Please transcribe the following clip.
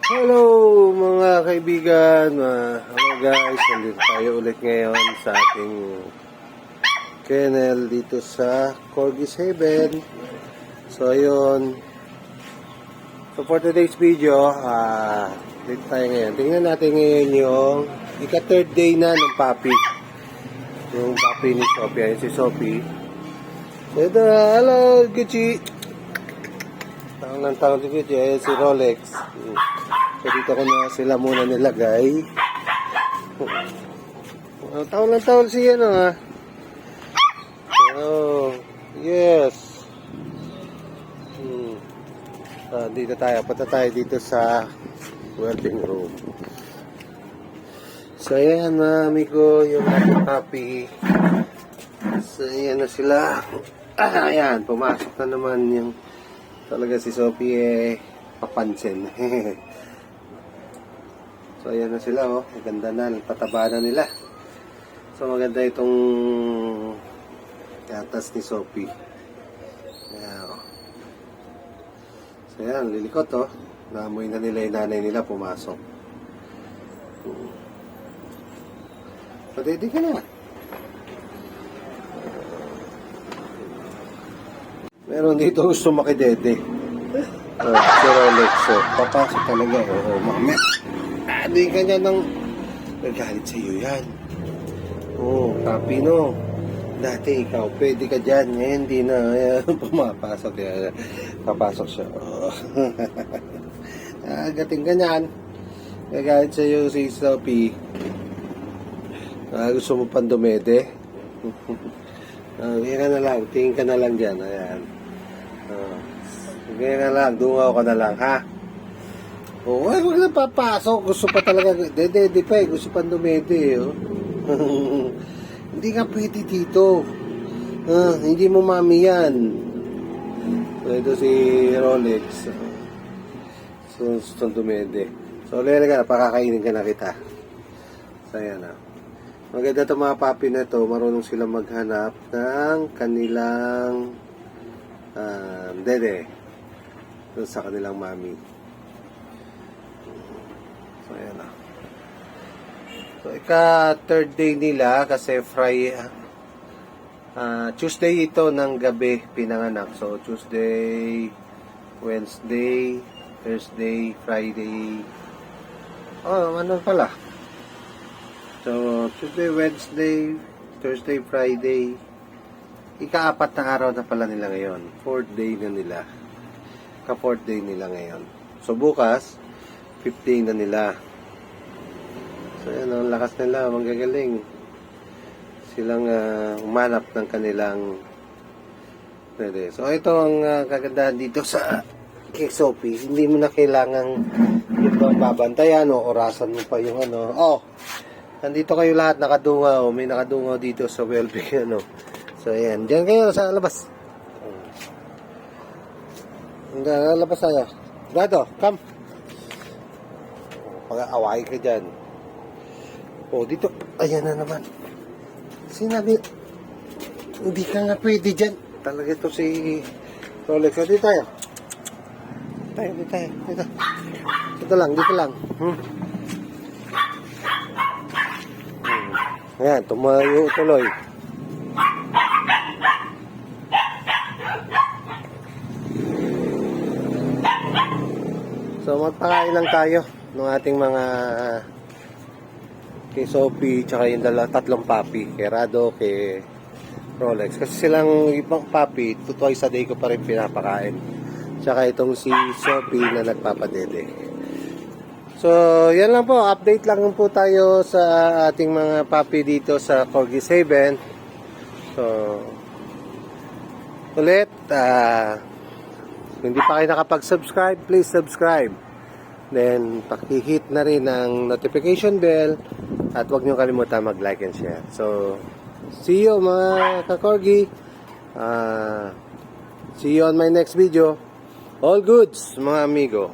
Hello mga kaibigan, hello guys, nandito tayo ulit ngayon sa ating kennel dito sa Corgis Haven. So ayun, so for today's video, dito tayo ngayon. Tingnan natin ngayon yung ika-third day na ng puppy. Yung puppy ni Sophie, ayun si Sophie. So ito, hello Gucci. Taon ng taon si Gucci, ayun si Rolex. So dito ko na sila muna nilagay. Taon ng taon siya Oh, yes. Dito tayo. Punta tayo dito sa wellbeing room. So ayan mga amigo, yung ating puppy. So ayan na sila. Ayan, pumasok na naman yung talaga si Sophie papansin. So ayan na sila maganda na, pataba na nila. So maganda itong gatas ni Sophie. Ayan, So ayan, lilikot naamoy na nila yung nanay nila pumasok. Patay ka na. Meron dito gusto makidede. Si Rolex. Papasok talaga. Mami. Hindi ka niya nang nagalit sa iyo yan. Papi Dati ikaw, pwede ka dyan. Ngayon hindi na. Pumapasok. Papasok siya. Gating ka niyan. Nagalit sa iyo si Sophie. Gusto mo pang dumede? Tingin ka na lang. Tingin ka na lang dyan. Ayan. Tingin ka na lang. Dungaw ka na lang, ha? Huwag na papasok. Gusto pa talaga. Dede pa Gusto pa dumede, Hindi ka pwede dito. Hindi mo mami yan. So, ito si Rolex. So, gusto dumede. So, lega, pakakainin ka na kita. So, ayan na. Maganda itong mga puppy na ito. Marunong sila maghanap ng kanilang dede. Sa kanilang mami. So, ayan na. So, ika-third day nila kasi Tuesday ito ng gabi pinanganak. So, Tuesday, Wednesday, Thursday, Friday. Ano pala? So, Tuesday, Wednesday, Thursday, Friday. Ika-apat na araw na pala nila ngayon. Fourth day na nila. Ka-fourth day nila ngayon. So, bukas, 15 na nila. So, yan ang lakas nila. Manggagaling. Silang umanap ng kanilang pwede. So, ito ang kagandahan dito sa kay Sophie. Hindi mo na kailangang yung babantayan o orasan mo pa yung nandito kayo lahat nakadungaw. May nakadungaw dito sa wellbeing So, ayan. Diyan kayo sa labas. Labas tayo. Gato, come. Pag-away ka dyan. Dito. Ayan na naman. Sinabi, hindi ka nga pwede dyan. Talaga ito si Rolex. Dito tayo. Dito tayo. Dito lang. Ayan, tumayo tuloy. So, magpakain lang tayo ng ating mga kay Sophie, tsaka yung tatlong puppy, kay Rado, kay Rolex. Kasi silang ibang puppy, twice a day ko pa rin pinapakain. Tsaka itong si Sophie na nagpapadede. So, yan lang po. Update lang po tayo sa ating mga puppy dito sa Corgis Haven. So, ulit, kung hindi pa kayo nakapag-subscribe, please subscribe. Then, pakihit na rin ang notification bell. At huwag nyo kalimutan mag-like and share. So, see you mga ka-corgi. See you on my next video. All goods, mga amigo.